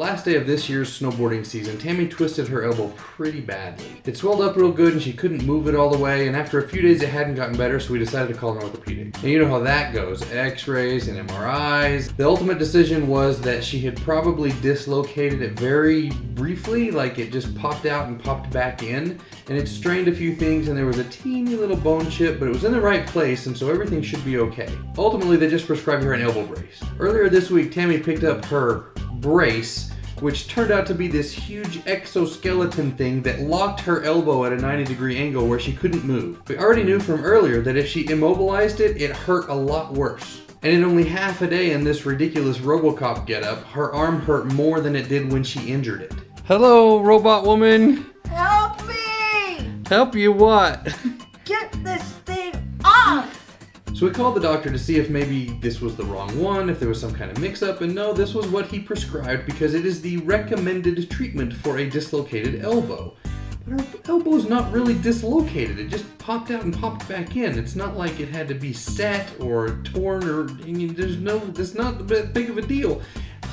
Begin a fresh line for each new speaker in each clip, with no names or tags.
last day of this year's snowboarding season, Tammy twisted her elbow pretty badly. It swelled up real good and she couldn't move it all the way, and after a few days it hadn't gotten better, so we decided to call an orthopedic. And you know how that goes, x-rays and MRIs. The ultimate decision was that she had probably dislocated it very briefly, like it just popped out and popped back in, and it strained a few things and there was a teeny little bone chip, but it was in the right place, and so everything should be okay. Ultimately, they just prescribed her an elbow brace. Earlier this week, Tammy picked up her brace, which turned out to be this huge exoskeleton thing that locked her elbow at a 90-degree angle where she couldn't move. We already knew from earlier that if she immobilized it, it hurt a lot worse. And in only half a day in this ridiculous RoboCop getup, her arm hurt more than it did when she injured it. Hello, robot woman.
Help me!
Help you what?
Get this thing off!
So we called the doctor to see if maybe this was the wrong one, if there was some kind of mix-up, and no, this was what he prescribed because it is the recommended treatment for a dislocated elbow. But her elbow's not really dislocated, it just popped out and popped back in. It's not like it had to be set or torn or, it's not that big of a deal.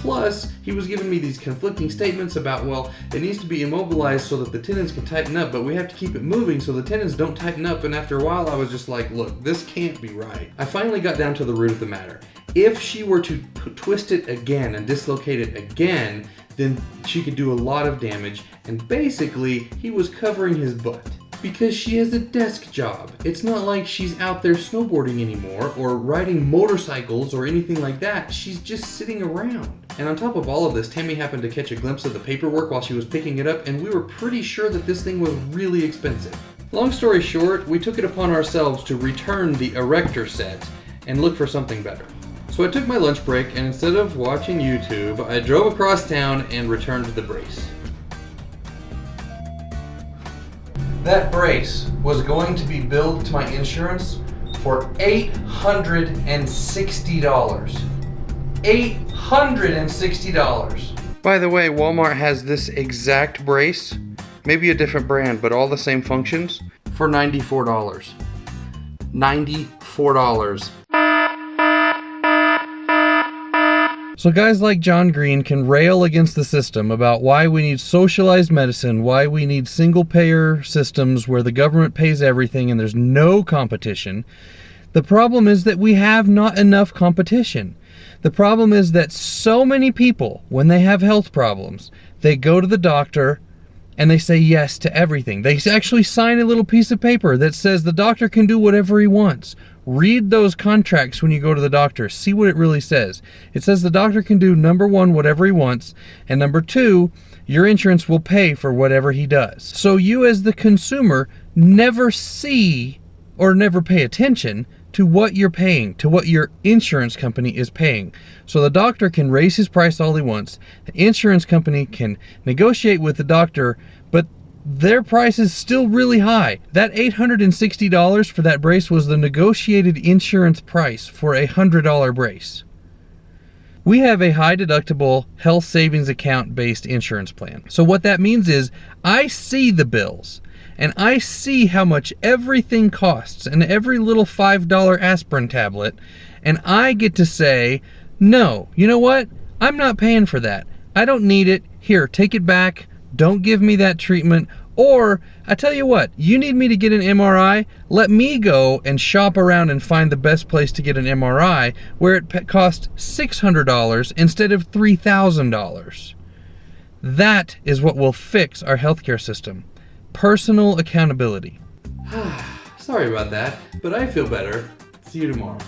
Plus, he was giving me these conflicting statements about, well, it needs to be immobilized so that the tendons can tighten up, but we have to keep it moving so the tendons don't tighten up, and after a while I was just like, look, this can't be right. I finally got down to the root of the matter. If she were to twist it again and dislocate it again, then she could do a lot of damage, and basically, he was covering his butt. Because she has a desk job. It's not like she's out there snowboarding anymore or riding motorcycles or anything like that. She's just sitting around. And on top of all of this, Tammy happened to catch a glimpse of the paperwork while she was picking it up, and we were pretty sure that this thing was really expensive. Long story short, we took it upon ourselves to return the erector set and look for something better. So I took my lunch break, and instead of watching YouTube, I drove across town and returned the brace. That brace was going to be billed to my insurance for $860. $860! By the way, Walmart has this exact brace, maybe a different brand, but all the same functions, for $94. $94. So guys like John Green can rail against the system about why we need socialized medicine, why we need single-payer systems where the government pays everything and there's no competition. The problem is that we have not enough competition. The problem is that so many people, when they have health problems, they go to the doctor and they say yes to everything. They actually sign a little piece of paper that says the doctor can do whatever he wants. Read those contracts when you go to the doctor. See what it really says. It says the doctor can do, number one, whatever he wants, and number two, your insurance will pay for whatever he does. So you as the consumer never see or never pay attention to what you're paying, to what your insurance company is paying. So the doctor can raise his price all he wants. The insurance company can negotiate with the doctor, but their price is still really high. That $860 for that brace was the negotiated insurance price for a $100 brace. We have a high deductible health savings account based insurance plan. So what that means is I see the bills and I see how much everything costs and every little $5 aspirin tablet, and I get to say, no, you know what? I'm not paying for that. I don't need it. Here, take it back. Don't give me that treatment. Or, I tell you what, you need me to get an MRI? Let me go and shop around and find the best place to get an MRI where it costs $600 instead of $3,000. That is what will fix our healthcare system. Personal accountability. Sorry about that, but I feel better. See you tomorrow.